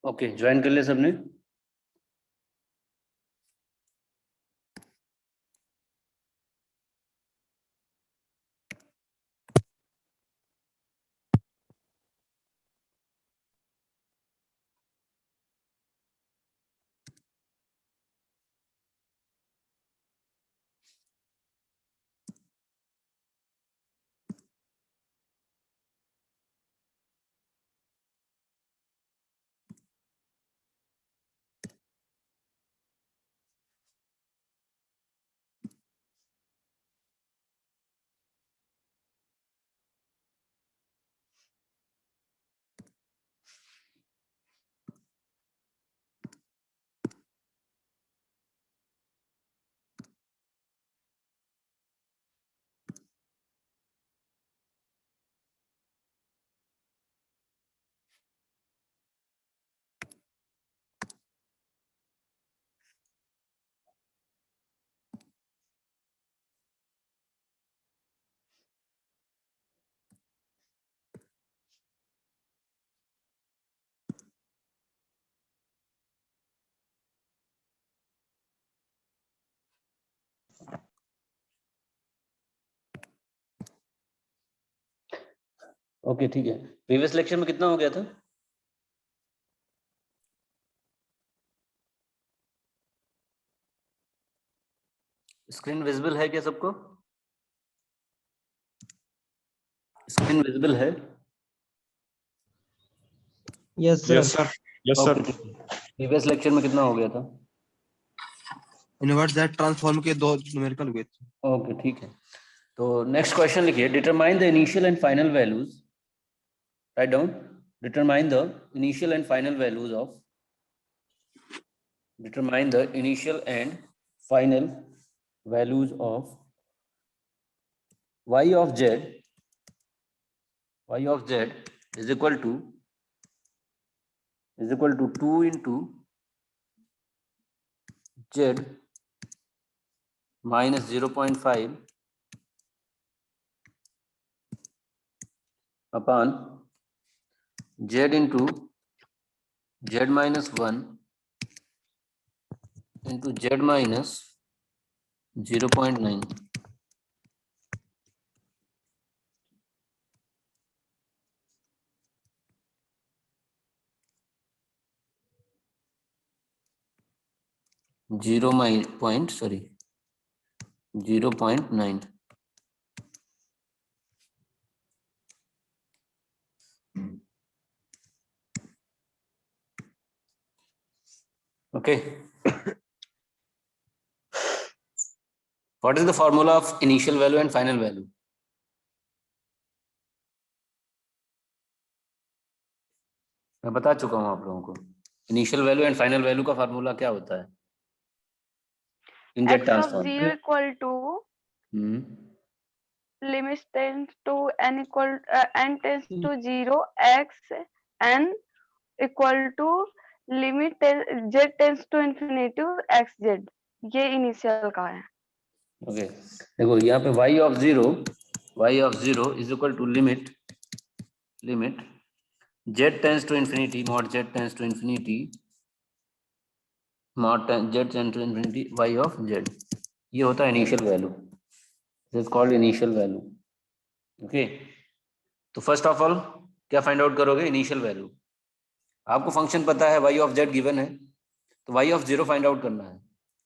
Okay, join कर लिया सबने? ओके ठीक है। प्रीवियस लेक्चर में कितना हो गया था? स्क्रीन विजिबल है क्या सबको? स्क्रीन विजिबल है? Yes sir. Yes sir. Previous lecture में कितना हो गया था? इनवर्स दैट ट्रांसफॉर्म के 2 न्यूमेरिकल हुए थे। ओके ठीक है। तो नेक्स्ट क्वेश्चन लिखिए, determine the initial and final values, write down, determine the initial and final values of, determine the initial and final values of y of z is equal to 2 into z minus 0.5 upon z into z minus 1 into z minus 0.9. Zero point, sorry, 0.9. Okay. What is the formula of initial value and final value? मैं बता चुका हूं आप लोगों को। Initial value and final value का formula क्या होता है इन Z transform? x of 0 equal to limit tends to n equal n tends to 0 x n equal to limit z tends to infinity x z, ये initial का है। Okay देखो यहाँ पे y of 0 is equal to limit z tends to infinity mod z tends to infinity mod z tends to infinity y of z, ये होता है initial value, this is called initial value. Okay, तो first of all क्या find out करोगे? Initial value. आपको function पता है y of z given है, तो y ऑफ 0 फाइंड आउट करना है,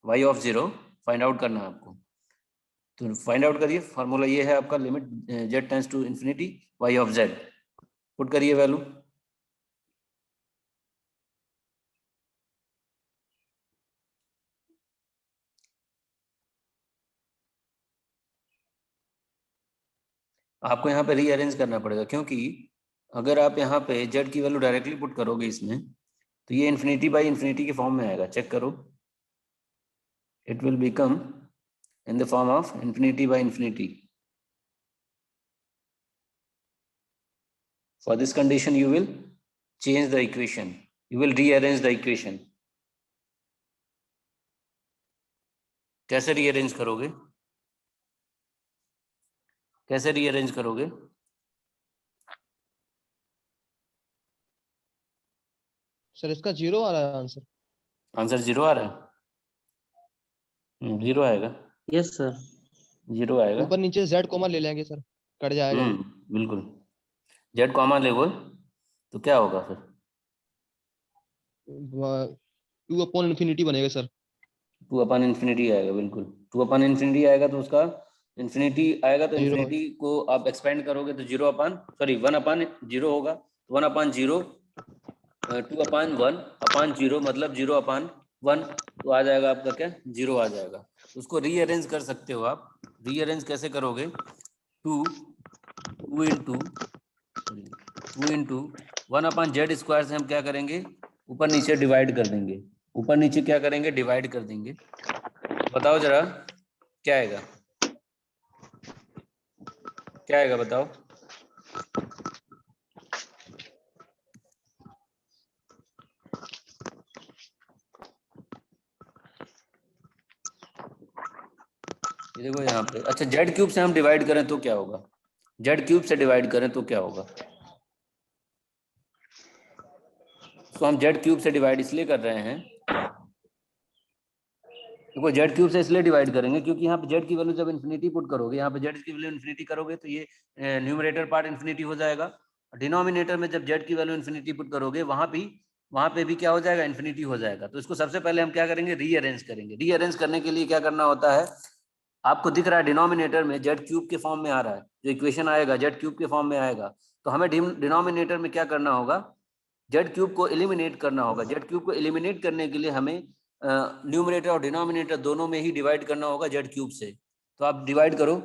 y ऑफ 0 फाइंड आउट करना है आपको। तो फाइंड आउट करिए, फार्मूला ये है आपका, limit z tends to infinity y of z, put करिए वैल्यू। आपको यहाँ पे रीअरेंज करना पड़ेगा, क्योंकि अगर आप यहाँ पे z की वैल्यू डायरेक्टली पुट करोगे इसमें, तो ये इन्फिनिटी बाई इन्फिनिटी के फॉर्म में आएगा। चेक करो, it will become in the form of infinity by infinity. For this condition, you will change the equation. You will rearrange the equation. कैसे rearrange करोगे? कैसे rearrange करोगे? सर इसका 0 आ रहा है आंसर। आंसर 0 आ रहा है? 0 आएगा, यस सर। 0 आएगा। ऊपर नीचे z कॉमा ले लेंगे सर, कट जाएगा ये। बिल्कुल, जेड कॉमा लेगो तो क्या होगा फिर? 2/∞ बनेगा सर। 2/∞ आएगा, बिल्कुल 2/∞ आएगा, तो उसका इन्फिनिटी आएगा, तो 0 इन्फिनिटी को आप एक्सपेंड करोगे तो 1/0 होगा। 1/0 2/1/0 मतलब 0/1, तो आ जाएगा आपका क्या? 0 आ जाएगा। उसको रीअरेंज कर सकते हो आप। रीअरेंज कैसे करोगे? 2 इंटू 1/z² से हम क्या करेंगे? ऊपर नीचे डिवाइड कर देंगे। ऊपर नीचे क्या करेंगे? डिवाइड कर देंगे। बताओ जरा क्या आएगा? क्या आएगा बताओ? ये देखो यहाँ पे। अच्छा, z³ से हम डिवाइड करें तो क्या होगा? z³ से डिवाइड करें तो क्या होगा? तो हम z³ से डिवाइड इसलिए कर रहे हैं, देखो z³ से इसलिए डिवाइड करेंगे क्योंकि यहाँ पे z की वैल्यू जब इन्फिनिटी पुट करोगे, यहाँ पे z की वैल्यू इन्फिनिटी करोगे तो ये न्यूमरेटर पार्ट इन्फिनिटी हो जाएगा। डिनोमिनेटर में जब z की वैल्यू इन्फिनिटी पुट करोगे, वहां पे भी क्या हो जाएगा? इन्फिनिटी हो जाएगा। तो इसको सबसे पहले हम क्या करेंगे? रीअरेंज करेंगे। रीअरेंज करने के लिए क्या करना होता है? आपको दिख रहा है डिनोमिनेटर में z³ के फॉर्म में आ रहा है, जो इक्वेशन आएगा z³ के फॉर्म में आएगा। तो हमें डिनोमिनेटर में क्या करना होगा? z³ को एलिमिनेट करना होगा। z³ को एलिमिनेट करने के लिए हमें न्यूमरेटर और डिनोमिनेटर दोनों में ही डिवाइड करना होगा z³ से। तो आप डिवाइड करो,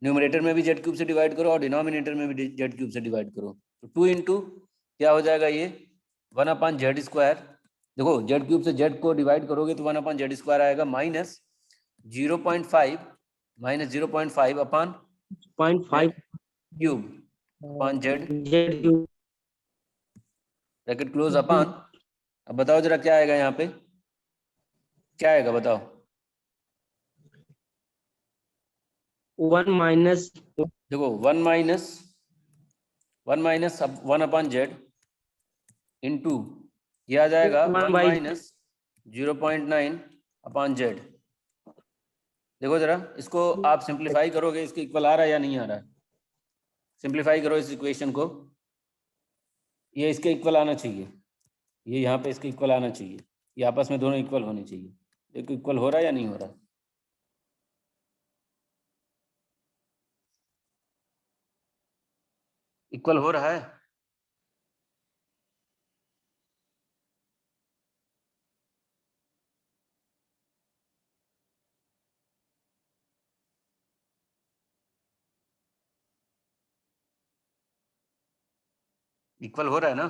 न्यूमरेटर में भी z³ से डिवाइड करो और डिनोमिनेटर में भी z³ से डिवाइड करो। तो 2 इंटू क्या हो जाएगा? ये 1/z²। देखो z³ से z को डिवाइड करोगे तो 1/z² आएगा, minus 0.5 upon 0.5 cube upon z z³ bracket close upon. अब बताओ जरा क्या आएगा यहाँ पे? क्या आएगा बताओ? 1 माइनस देखो 1 माइनस 1/z इंटू ये आ जाएगा 1 माइनस 0.9 अपॉन z। देखो जरा इसको आप सिंप्लीफाई करोगे, इसके इक्वल आ रहा है या नहीं आ रहा है? सिंप्लीफाई करो इस इक्वेशन को, ये इसके इक्वल आना चाहिए, ये यहाँ पे इसके इक्वल आना चाहिए, ये आपस में दोनों इक्वल होने चाहिए। देखो इक्वल हो रहा है या नहीं हो रहा है? इक्वल हो रहा है? इक्वल हो रहा है ना?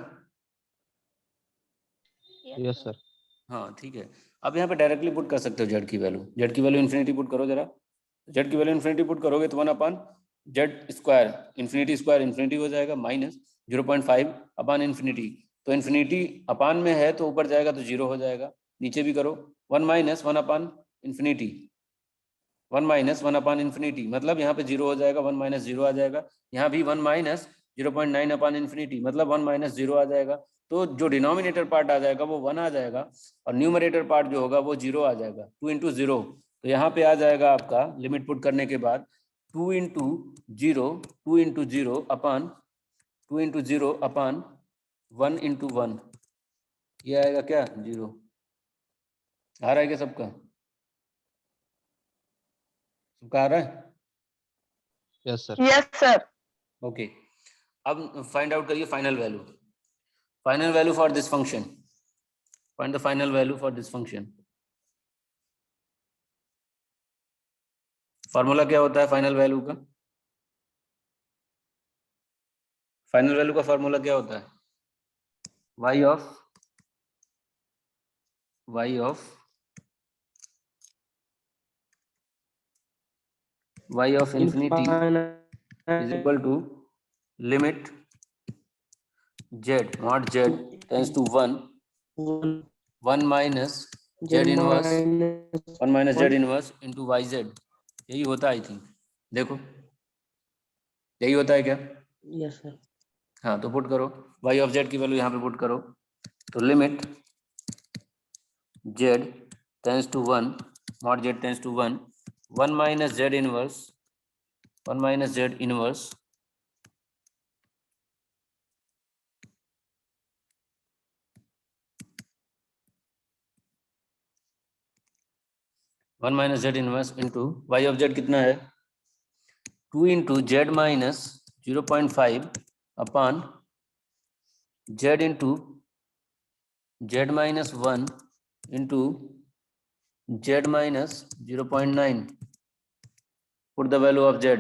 Yes sir. हाँ ठीक है। अब यहाँ पे डायरेक्टली पुट कर सकते हो जेड की वैल्यू इन्फिनिटी पुट करो जरा। जेड की वैल्यू इन्फिनिटी पुट करोगे तो 1/z², इन्फिनिटी हो जाएगा, माइनस 0.5 अपॉन इन्फिनिटी। तो इन्फिनिटी अपान में है तो ऊपर जाएगा तो 0 हो जाएगा, नीचे भी करो 1 minus 1 upon infinity, 1 minus 1 upon infinity मतलब यहाँ पे 0 हो जाएगा, 1 माइनस 0 आ जाएगा। यहाँ भी 1 माइनस 0.9 अपॉन इन्फिनिटी मतलब 1 माइनस 0 आ जाएगा। तो जो डिनोमिनेटर पार्ट आ जाएगा वो 1 आ जाएगा और न्यूमरेटर पार्ट जो होगा वो 0 आ जाएगा, 2 इंटू 0। तो यहाँ पे आ जाएगा आपका लिमिट पुट करने के बाद 2 इंटू 0 अपॉन 1 इंटू 1, ये आएगा क्या? 0। आ रहा है क्या सबका? सबका आ रहा है? Yes sir. Yes sir. Okay, अब फाइंड आउट करिए final value for this function. Find the final value for this function. Formula क्या होता है फाइनल वैल्यू का? फाइनल वैल्यू का फॉर्मूला क्या होता है? y of infinity is equal to limit z not z tends to 1 minus z inverse into yz। यही होता है आई थिंक, देखो यही होता है क्या? Yes sir. हाँ तो पुट करो y ऑफ z की वैल्यू यहाँ पे पुट करो, तो limit z tends to 1 mod z tends to 1 1 minus z inverse 1 minus z inverse 1 minus z inverse into y of z कितना है 2 into z minus 0.5 upon z into z minus 1 into z minus 0.9. Put the value of z.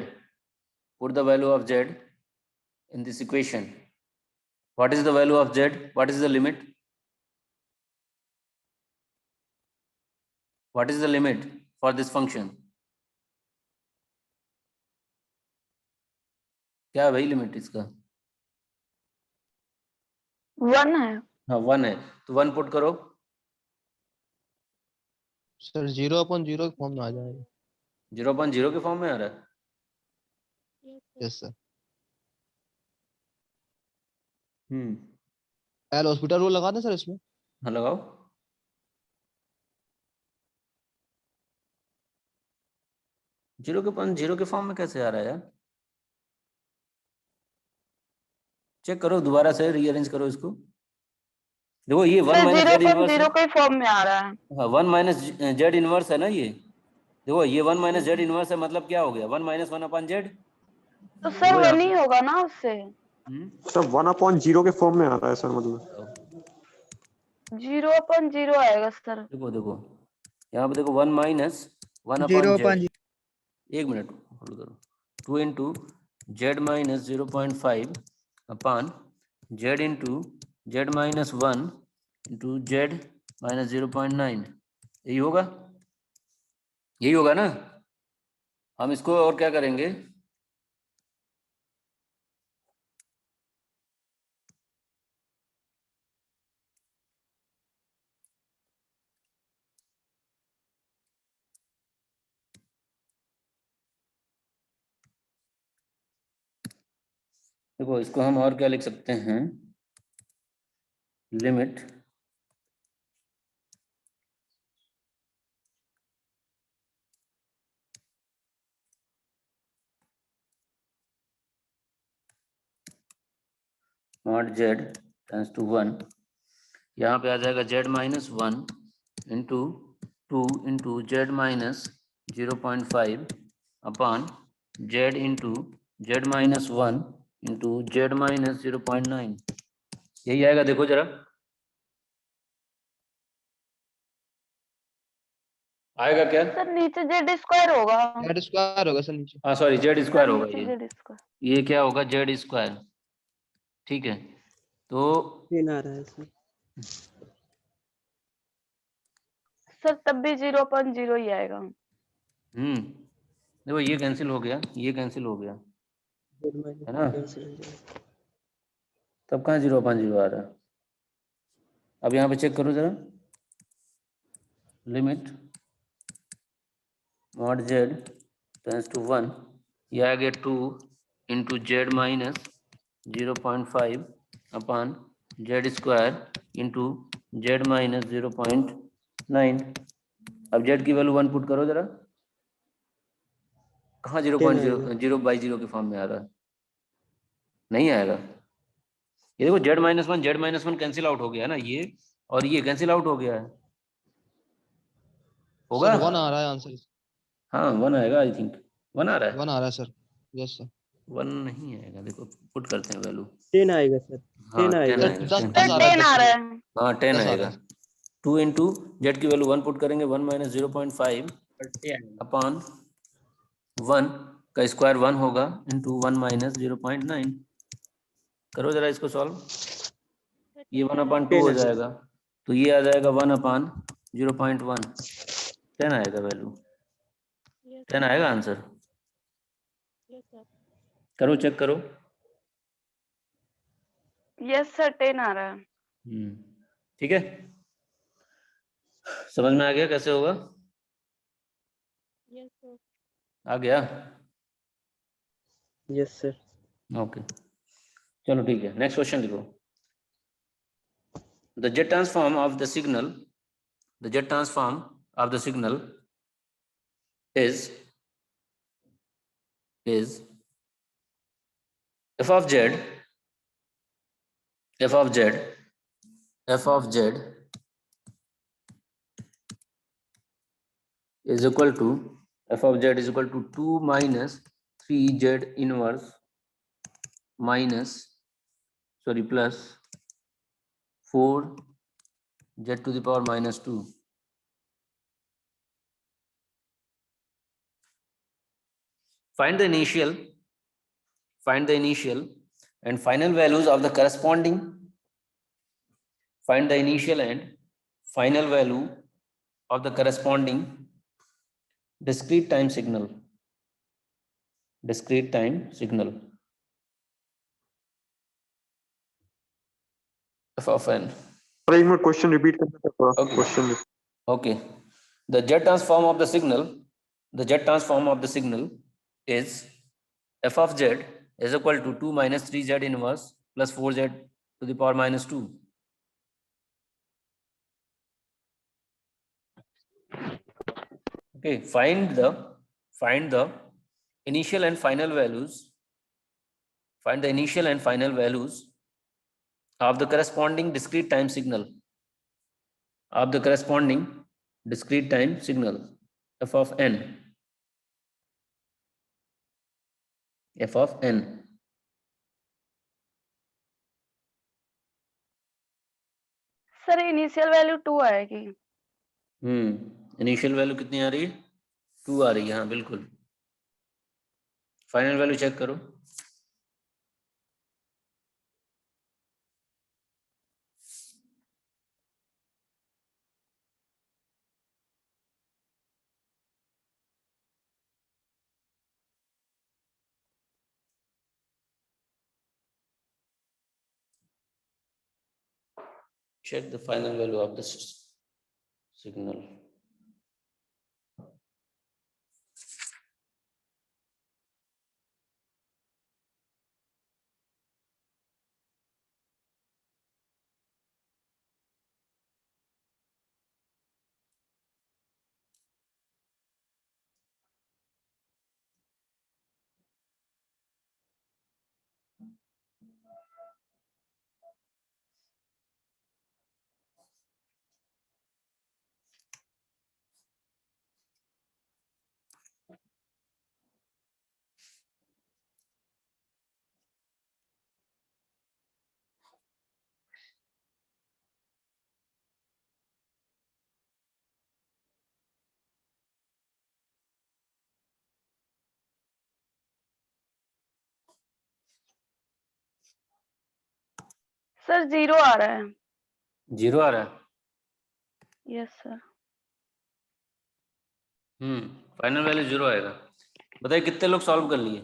Put the value of z in this equation. What is the value of z? What is the limit? What is the limit for this function? क्या है भाई limit इसका? 1 है। हाँ 1 है, तो 1 put करो। Sir 0/0 form में आ जाएगा। 0/0 के फॉर्म में आ रहा है। Yes sir. Hmm, L'Hospital rule लगा दें सर इसमें। हाँ लगाओ। जीरो के फॉर्म में कैसे आ रहा है यार? चेक करो दोबारा से, रीअरेंज करो इसको। देखो ये 1 सर माइनस जेड इनवर्स 0.0 के फॉर्म में आ रहा है। हाँ 1 माइनस जेड इनवर्स है ना ये। देखो ये 1 माइनस जेड इनवर्स है, मतलब क्या हो गया 1 माइनस 1 अपॉन जेड। तो सर वो वो यहाँ नहीं होगा ना उससे। सर 1/0 के फॉर्म में आ रहा है सर, मतलब 0/0 आएगा सर। देखो देखो यहाँ पे देखो 1 माइनस 1 अपॉन जेड। एक मिनट होल्ड करो। 2 into z minus 0.5 upon z into z minus 1 into z minus 0.9। यही होगा, यही होगा ना। हम इसको और क्या करेंगे, देखो इसको हम और क्या लिख सकते हैं, limit mod z tends to 1, यहाँ पे आ जाएगा z minus 1 into 2 into z minus 0.5 upon z into z minus 1 into z minus 0.9। यही आएगा, देखो जरा आएगा क्या। सर नीचे जेड स्क्वायर होगा। जेड स्क्वायर होगा सर नीचे। हाँ सॉरी जेड सर स्क्वायर होगा नीचे ये। Z square. ये क्या होगा जेड स्क्वायर, ठीक है। तो 10 आ रहा है सर। सर तब भी 0/0 ही आएगा। देखो ये कैंसिल हो गया, ये कैंसिल हो गया, है ना। तब कहाँ 0/0 आ रहा है। अब यहाँ पे चेक करो जरा, limit mod z tends to 1, ये आ गया 2 into z minus 0.5 upon z square into z minus 0.9। अब जेड की वैल्यू 1 पुट करो जरा, कहाँ 0.0 के फॉर्म में आ रहा है, नहीं आएगा। ये देखो Z minus one cancel out हो गया ना, ये और ये कैंसिल आउट हो गया है, होगा। सर 1 आ रहा है आंसर। हाँ 1 आएगा, आई थिंक 1 आ रहा है। 1 आ रहा है सर। Yes sir. 1 नहीं आएगा, देखो पुट करते हैं वैल्यू। 10 आएगा सर। हाँ 10 10 आएगा। आएगा, 10 सर 10 आ रहा है 10 आ रहा है। हाँ 10 10 आ रहा आएगा। है। 2 इंटू जेड की वैल्यू 1 पुट करेंगे, 1 माइनस 0.5 अपॉन 1 का स्क्वायर 1 होगा इंटू 1 माइनस 0.9। करो जरा इसको सॉल्व, ये 1/2 हो 10 है। जाएगा, तो ये आ जाएगा 1/0.1। 10 आएगा वैल्यू, 10 आएगा आंसर। करो चेक करो। यस सर 10 आ रहा है। ठीक है, समझ में आ गया कैसे होगा, आ गया। Yes sir. ओके चलो ठीक है, नेक्स्ट क्वेश्चन लिखो। the jet transform of the signal, the jet transform of the signal is f of z, f of z, f of z is equal to, f of z is equal to 2 minus 3z inverse minus, sorry, plus 4 z to the power minus 2. Find the initial and final values of the corresponding, find the initial and final value of the corresponding discrete time signal, f of n. और एक minute question repeat करना था थोड़ा Okay. Question Okay, the jet transform of the signal is f of z is equal to 2 minus 3z inverse plus 4z to the power minus 2. Okay, find the initial and final values, of the corresponding discrete time signal, f of n. Sir initial value 2 आएगी। Initial value कितनी आ रही है? 2 आ रही है, हाँ बिल्कुल। Final value check करो। Check the final value of this signal. Sir 0 आ रहा है। 0 आ रहा है? Yes sir. फाइनल वैल्यू 0 आएगा। बताइए कितने लोग सॉल्व कर लिए?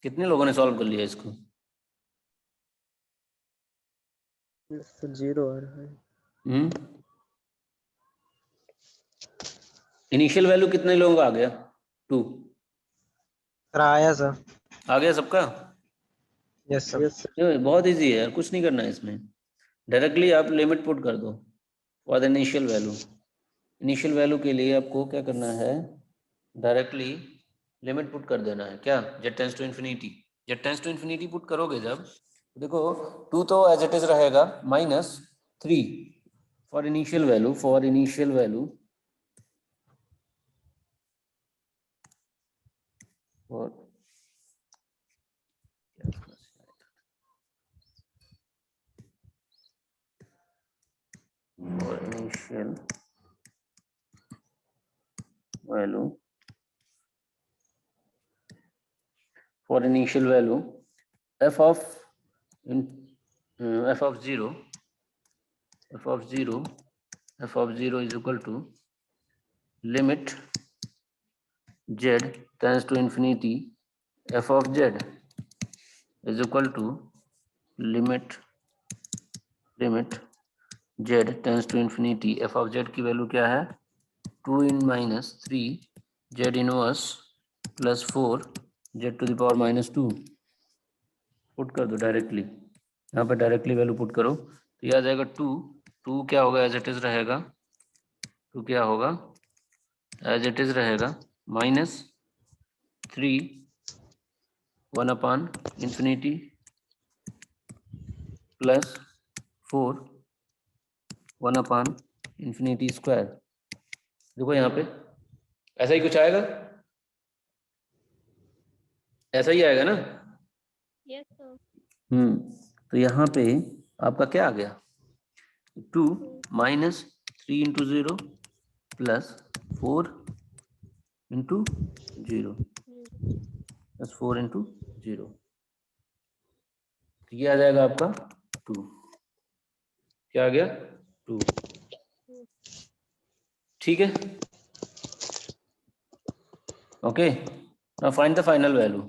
कितने लोगों ने सॉल्व कर लिया इसको? सर 0 आ रहा है। इनिशियल वैल्यू कितने लोगों का आ गया? 2 सर आया सर। आ गया सबका? Yes sir. Yes sir. ये बहुत इजी है यार, कुछ नहीं करना है इसमें। डायरेक्टली आप लिमिट पुट कर दो for the initial value. Initial value के लिए आपको क्या करना है? डायरेक्टली लिमिट पुट कर देना है। क्या? z tends to infinity. z tends to infinity put करोगे जब, देखो 2 तो एज इट इज रहेगा, -3 फॉर इनिशियल वैल्यू, और initial value f of 0 is equal to limit z tends to infinity, f of z is equal to limit z tends to infinity, f of z की value क्या है? 2 in minus 3 z inverse plus 4 z to the power minus 2 put कर दो directly. यहाँ पे directly value put करो। तो ये आ जाएगा 2 क्या होगा, एज इट इज रहेगा, 2 क्या होगा, एज इट इज रहेगा -3 1/∞ प्लस 4 1/∞²। देखो यहाँ पे ऐसा ही कुछ आएगा, ऐसा ही आएगा ना। Yes, sir. तो यहाँ पे आपका क्या आ गया, 2 -3 × 0 प्लस 4 × 0 प्लस 4 × 0, तो ये आ जाएगा आपका 2, क्या आ गया 2, ठीक है। Okay, now find the final value,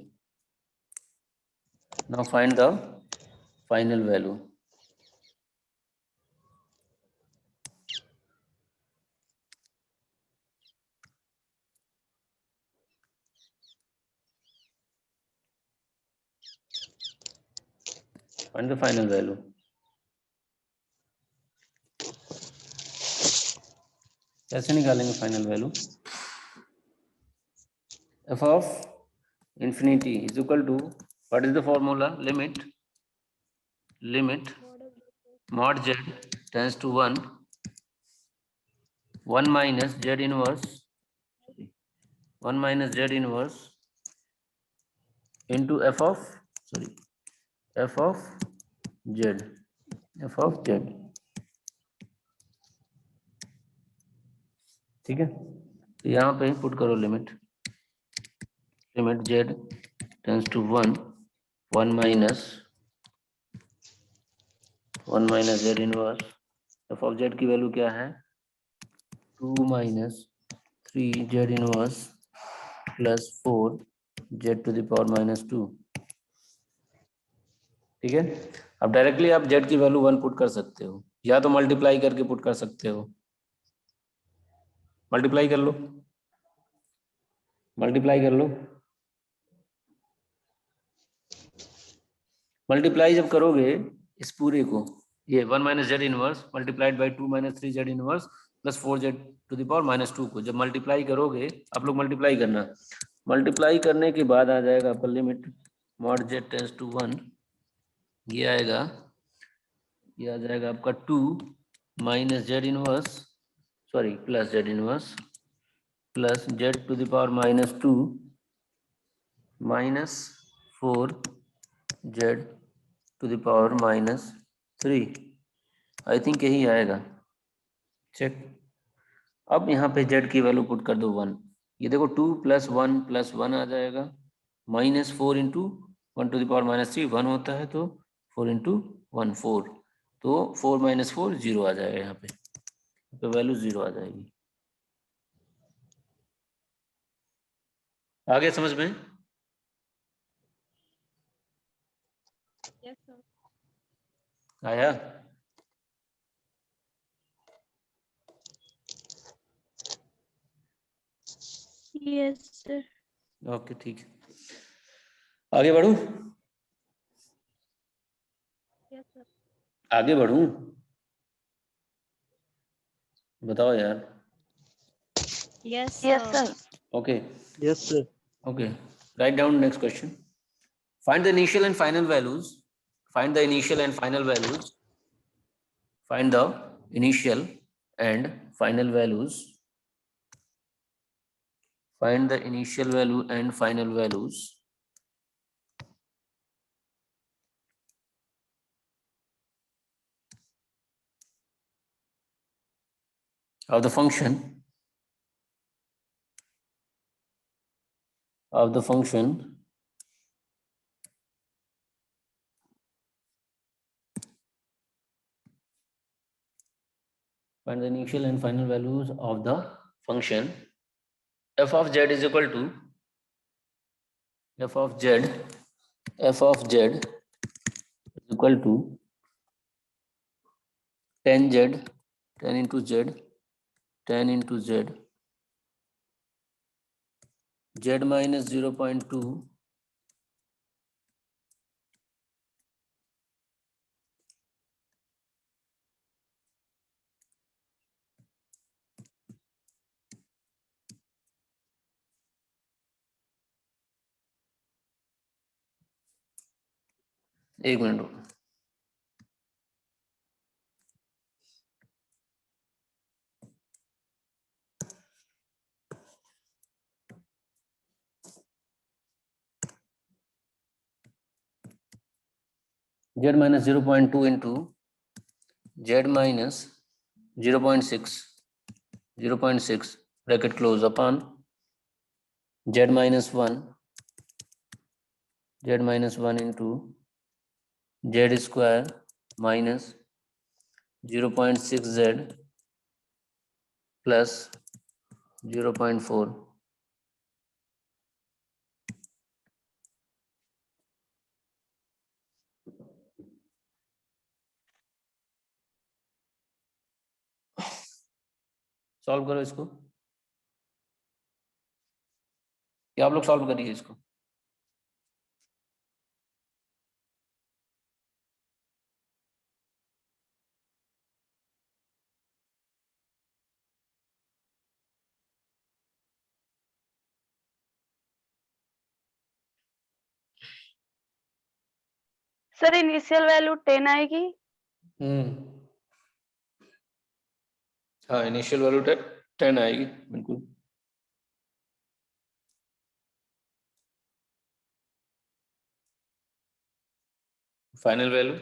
now find the final value. Find the final value. कैसे निकालेंगे final value, f of infinity is equal to, what is the formula, limit mod z tends to 1 minus z inverse into f of z, ठीक है। तो यहाँ पे put करो limit z tends to 1 minus z inverse, f of z की value क्या है, 2 minus 3 z inverse plus 4 z to the power -2, ठीक है। अब डायरेक्टली आप z की वैल्यू 1 पुट कर सकते हो, या तो मल्टीप्लाई करके पुट कर सकते हो, मल्टीप्लाई कर लो, मल्टीप्लाई जब करोगे इस पूरे को, ये 1 minus z inverse multiplied by 2 minus 3 z inverse plus 4 z to the power -2 को जब मल्टीप्लाई करोगे, आप लोग मल्टीप्लाई करना, मल्टीप्लाई करने के बाद आ जाएगा आपका limit mod z tends to 1, ये आएगा, ये आ जाएगा आपका 2 minus z inverse plus z inverse plus z to the power -2 minus 4 z to the power -3, I think यही आएगा, चेक। अब यहाँ पे z की वैल्यू पुट कर दो 1, ये देखो 2 + 1 + 1 आ जाएगा, -4 × 1 टू द पावर -3 1 होता है, तो 4 × 1 4, तो 4 - 4 0 आ जाएगा, यहाँ पे तो वैल्यू 0 आ जाएगी। आगे समझ में Yes, sir. आया? Yes, sir. ओके, ठीक है, आगे बढ़ूं, Yes, sir. आगे बढ़ूं, बताओ यार। Yes, Yes, sir. sir. Okay, Yes, sir. okay, write down next question. Find the initial and final values, find the initial and final values, find the initial and final values, find the initial value and final values of the function find the initial and final values of the function f of z is equal to f of z is equal to tan into z z minus 0.2 एक minute रुको। z minus 0.2 into z minus 0.6 bracket close upon z minus 1 into z square minus 0.6z plus 0.4 solve करो इसको, क्या आप लोग solve करिए इसको। Sir initial value 10 आएगी। हाँ इनिशियल वैल्यू 10 आएगी बिल्कुल। Final value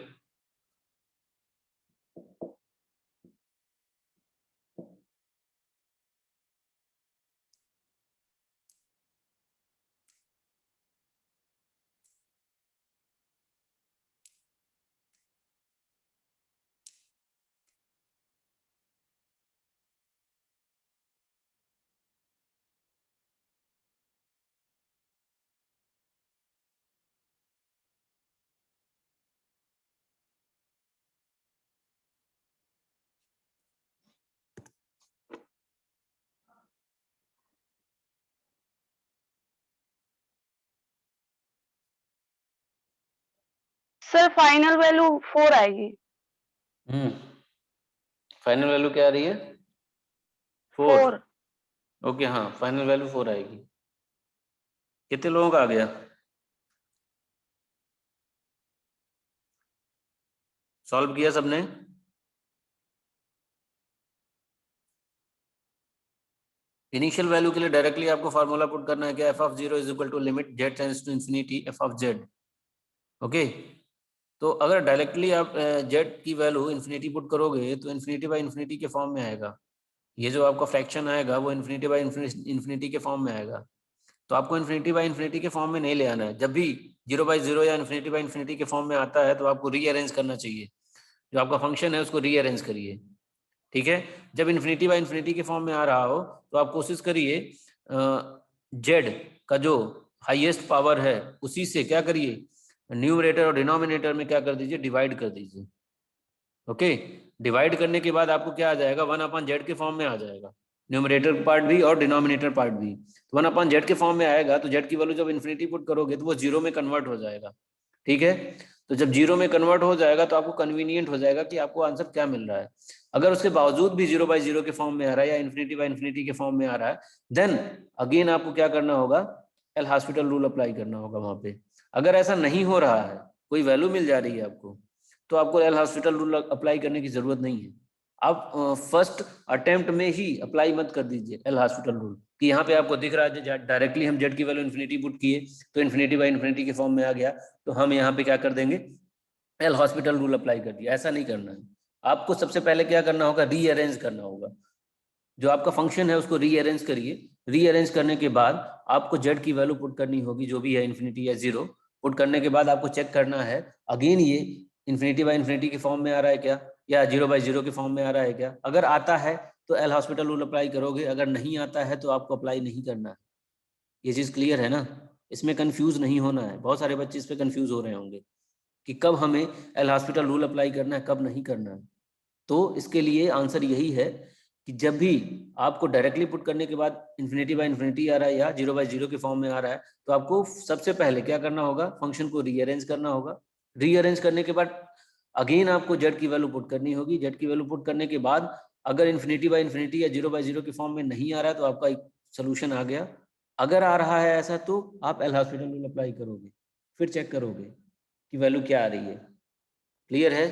sir final value 4 आएगी। फाइनल वैल्यू क्या आ रही है? 4। 4। ओके हाँ फाइनल वैल्यू 4 आएगी। कितने लोगों का आ गया? सॉल्व किया सबने? इनिशियल वैल्यू के लिए डायरेक्टली आपको फार्मूला पुट करना है क्या? f of 0 is equal to limit z tends to infinity f of z। Okay तो अगर डायरेक्टली आप z की वैल्यू इंफिनिटी पुट करोगे तो इंफिनिटी बाय इंफिनिटी के फॉर्म में आएगा। ये जो आपका फ्रैक्शन आएगा वो इंफिनिटी बाय इंफिनिटी के फॉर्म में आएगा। तो आपको इंफिनिटी बाय इंफिनिटी के फॉर्म में नहीं ले आना है। जब भी 0/0 या इंफिनिटी बाय इंफिनिटी के फॉर्म में आता है तो आपको रीअरेंज करना चाहिए। जो आपका फंक्शन है उसको रीअरेंज करिए, ठीक है। जब इन्फिनिटी बाय इन्फिनिटी के फॉर्म में आ रहा हो तो आप कोशिश करिए जेड का जो हाईएस्ट पावर है उसी से क्या करिए, न्यूमरेटर और डिनोमिनेटर में क्या कर दीजिए, डिवाइड कर दीजिए। ओके डिवाइड करने के बाद आपको क्या आ जाएगा, 1/z के फॉर्म में आ जाएगा, न्यूमरेटर पार्ट भी और डिनोमिनेटर पार्ट भी। तो 1/z के फॉर्म में आएगा तो z की वैल्यू जब इन्फिनिटी पुट करोगे तो वो 0 में कन्वर्ट हो जाएगा, ठीक है। तो जब 0 में कन्वर्ट हो जाएगा तो आपको कन्वीनियंट हो जाएगा कि आपको आंसर क्या मिल रहा है। अगर उसके बावजूद भी 0/0 के फॉर्म में आ रहा है या इन्फिनिटी बाय इन्फिनिटी के फॉर्म में आ रहा है, देन अगेन आपको क्या करना होगा, एल हॉस्पिटल रूल अप्लाई करना होगा वहां पे। अगर ऐसा नहीं हो रहा है, कोई वैल्यू मिल जा रही है आपको, तो आपको एल हॉस्पिटल रूल अप्लाई करने की जरूरत नहीं है। आप फर्स्ट अटेम्प्ट में ही अप्लाई मत कर दीजिए एल हॉस्पिटल रूल कि यहाँ पे आपको दिख रहा है डायरेक्टली हम जेड की वैल्यू इन्फिनिटी पुट किए तो इन्फिनिटी बाय इन्फिनिटी के फॉर्म में आ गया, तो हम यहाँ पे क्या कर देंगे, एल हॉस्पिटल रूल अप्लाई कर दिया। ऐसा नहीं करना है। आपको सबसे पहले क्या करना होगा, रीअरेंज करना होगा। जो आपका फंक्शन है उसको रीअरेंज करिए। रीअरेंज करने के बाद आपको जेड की वैल्यू पुट करनी होगी, जो भी है इन्फिनिटी या 0 पुट करने के बाद आपको चेक करना है अगेन ये इन्फिनिटी बाय इन्फिनिटी के फॉर्म में आ रहा है क्या, या 0/0 के फॉर्म में आ रहा है क्या। अगर आता है तो एल हॉस्पिटल रूल अप्लाई करोगे, अगर नहीं आता है तो आपको अप्लाई नहीं करना है। ये चीज क्लियर है ना, इसमें कंफ्यूज नहीं होना है। बहुत सारे बच्चे इस पे कंफ्यूज हो रहे होंगे कि कब हमें एल हॉस्पिटल रूल अप्लाई करना है, कब नहीं करना है। तो इसके लिए आंसर यही है कि जब भी आपको डायरेक्टली पुट करने के बाद इन्फिनिटी बाय इन्फिनिटी आ रहा है या 0/0 के फॉर्म में आ रहा है, तो आपको सबसे पहले क्या करना होगा, फंक्शन को रीअरेंज करना होगा। रीअरेंज करने के बाद अगेन आपको जेड की वैल्यू पुट करनी होगी। जेड की वैल्यू पुट करने के बाद अगर इन्फिनिटी बाय इन्फिनिटी या 0/0 के फॉर्म में नहीं आ रहा है तो आपका एक सोल्यूशन आ गया। अगर आ रहा है ऐसा तो आप एल हॉस्पिटल रूल अप्लाई करोगे, फिर चेक करोगे की वैल्यू क्या आ रही है। क्लियर है?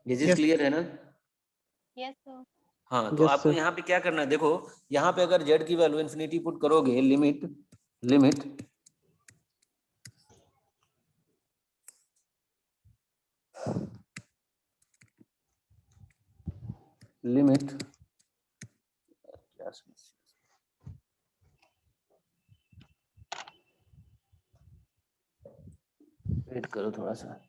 ये चीज Yes. क्लियर है ना? Yes, sir. हाँ, तो Yes, आपको sir. यहाँ पे क्या करना है, देखो यहाँ पे अगर z की वैल्यू इन्फिनिटी पुट करोगे, लिमिट लिमिट लिमिट वेट करो थोड़ा सा।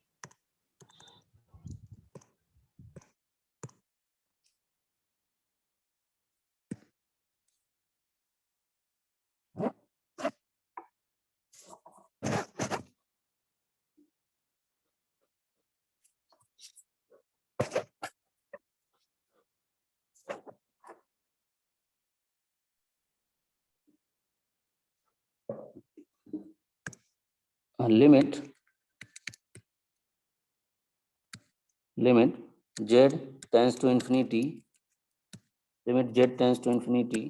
Limit z tends to infinity, limit z tends to infinity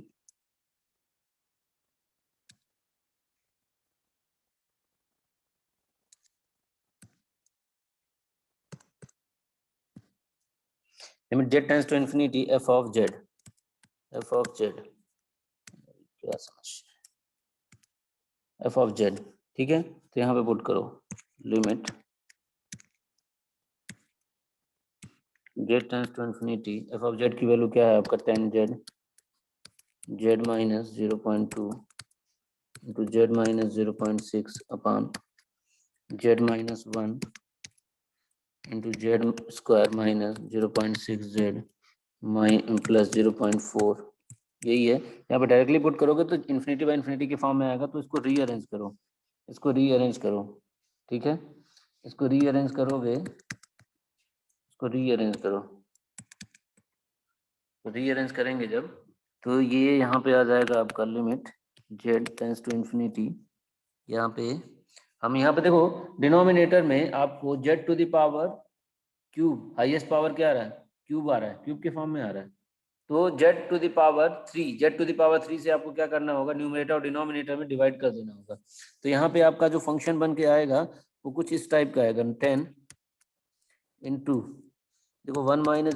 limit z tends to infinity f of z, f of z क्या समस्या, f of z, ठीक है। तो यहाँ पे पुट करो limit z tends to infinity, f of z की value क्या है आपका 10z, z minus 0.2 into z minus 0.6 upon z minus 1 into z square minus 0.6 z plus 0.4, यही है। यहाँ पे डायरेक्टली पुट करोगे तो इन्फिनिटी बाय इन्फिनिटी के फॉर्म में आएगा, तो इसको रीअरेंज करो, इसको रीअरेंज करो, ठीक है। इसको रीअरेंज करोगे, इसको रीअरेंज करो, तो रीअरेंज करेंगे जब, तो ये यहाँ पे आ जाएगा आपका limit z tends to infinity. यहाँ पे हम यहाँ पे देखो डिनोमिनेटर में आपको z to the power cube, highest power क्या आ रहा है, क्यूब आ रहा है, क्यूब के फॉर्म में आ रहा है। तो z to the power 3, z to the power 3 से आपको क्या करना होगा, न्यूमरेटर और डिनोमिनेटर में डिवाइड कर देना होगा। तो यहाँ पे आपका जो फंक्शन बन के आएगा वो कुछ इस टाइप का आएगा, 10 इंटू देखो 1 माइनस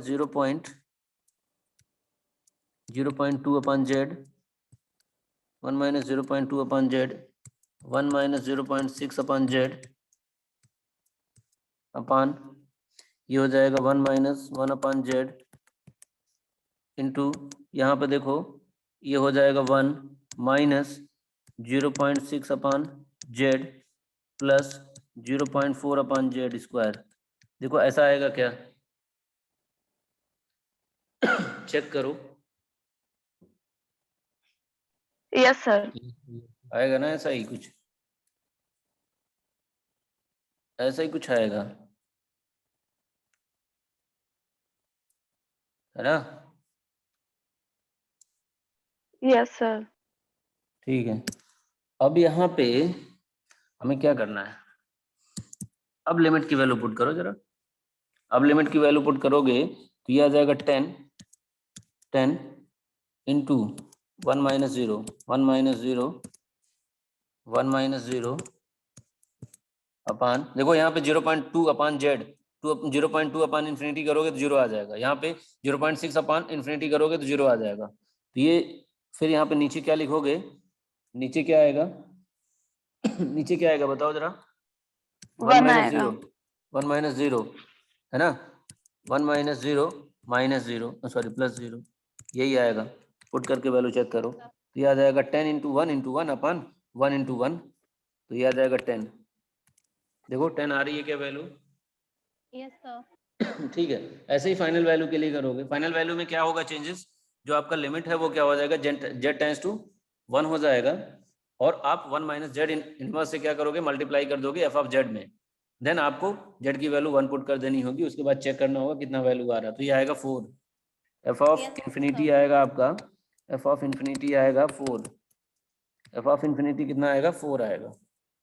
0.2 अपन z, 1 माइनस 0.2 अपन z, 1 माइनस 0.6 अपन z अपान ये हो जाएगा 1 माइनस 1 अपान z इंटू यहाँ पे देखो ये हो जाएगा 1 माइनस 0.6 अपान z प्लस 0.4 अपान z स्क्वायर। देखो ऐसा आएगा क्या, चेक करो, यस सर। आएगा ना ऐसा ही कुछ, ऐसा ही कुछ आएगा, है ना? Yes sir. ठीक है। अब यहाँ पे हमें क्या करना है, अब लिमिट की वैल्यू पुट करो जरा। अब लिमिट की वैल्यू पुट करोगे तो ये आ जाएगा 10 इंटू 1 माइनस 0 1 माइनस 0 1 माइनस 0 अपान देखो यहाँ पे 0.2 अपान जेड, 0.2 अपान इन्फिनिटी करोगे तो 0 आ जाएगा। यहाँ पे 0.6 अपान इन्फिनिटी करोगे तो 0 आ जाएगा। तो ये फिर यहाँ पे नीचे क्या लिखोगे, नीचे क्या आएगा नीचे क्या आएगा बताओ जरा, 1 माइनस आएगा। 0 1 माइनस 0 है ना, 1 माइनस 0 माइनस 0 सॉरी प्लस 0, यही आएगा। पुट करके वैल्यू चेक करो तो ये आ जाएगा 10 इंटू 1 इंटू 1 अपान 1 इंटू 1, तो ये आ जाएगा 10। देखो 10 आ रही है क्या वैल्यू? Yes, sir. ठीक है। ऐसे ही फाइनल वैल्यू के लिए करोगे, फाइनल वैल्यू में क्या होगा चेंजेस, जो आपका लिमिट है वो क्या हो जाएगा, z टेंस टू 1 हो जाएगा, और आप 1 माइनस जेड इनवर्स से क्या करोगे, मल्टीप्लाई कर दोगे f ऑफ z में, देन आपको z की वैल्यू 1 पुट कर देनी होगी, उसके बाद चेक करना होगा कितना वैल्यू आ रहा है। तो ये आएगा 4, f of Yes, infinity sir. आएगा आपका, f ऑफ इन्फिनिटी आएगा 4, f ऑफ इन्फिनिटी कितना आएगा, 4 आएगा।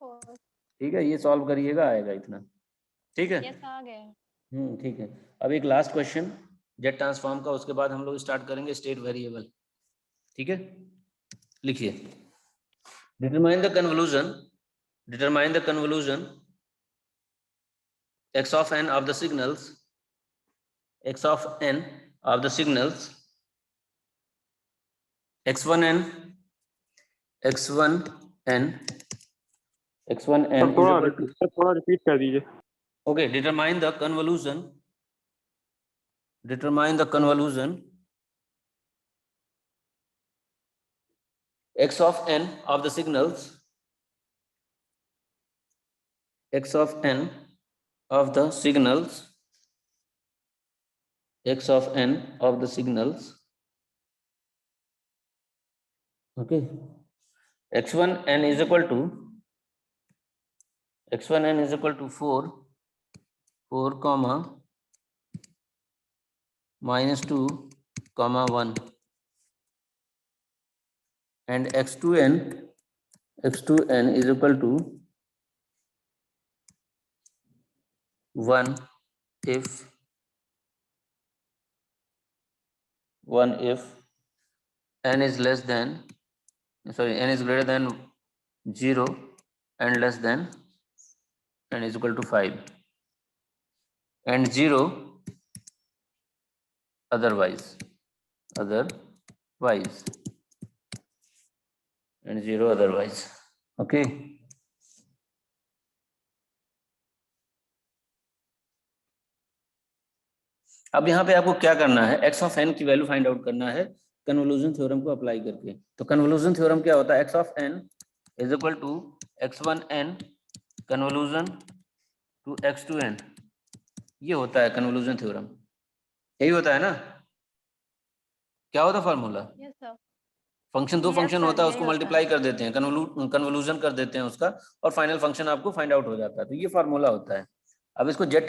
4. ठीक है, ये सॉल्व करिएगा, आएगा इतना। ठीक है, Yes, आ गए. ठीक है। अब एक लास्ट क्वेश्चन जेट ट्रांसफॉर्म का, उसके बाद हम लोग स्टार्ट करेंगे स्टेट वेरिएबल। ठीक है, लिखिए, determine the convolution determine the convolution x of n of the signals, x of n of the signals x1n x1n sir is equal to, थोड़ा रिपीट कर दीजिए. okay, determine the convolution x of n of the signals x of n of the signals x of n of the signals, okay, x1n is equal to 4 comma -2 comma 1, and x2n is equal to 1 if n is less than, sorry, n is greater than 0 and less than n is equal to 5, and 0 otherwise, and 0 otherwise. Okay, अब यहाँ पे आपको क्या करना है, x of n की value find out करना है कन्वोल्यूशन थ्योरम को अप्लाई करके. तो कन्वोल्यूशन थ्योरम क्या होता है, x of n is equal to x1n convolution to x2n. ये होता है कन्वोल्यूशन थ्योरम, यही होता है ना. क्या होता है फॉर्मूला, Yes, sir. फंक्शन दो Yes, फंक्शन sir, होता है, यही उसको होता है. मल्टीप्लाई कर देते हैं, कन्वोल्यूशन कर देते हैं उसका, और फाइनल फंक्शन आपको फाइंड आउट हो जाता है. तो ये फॉर्मूला होता है. अब इसको जेट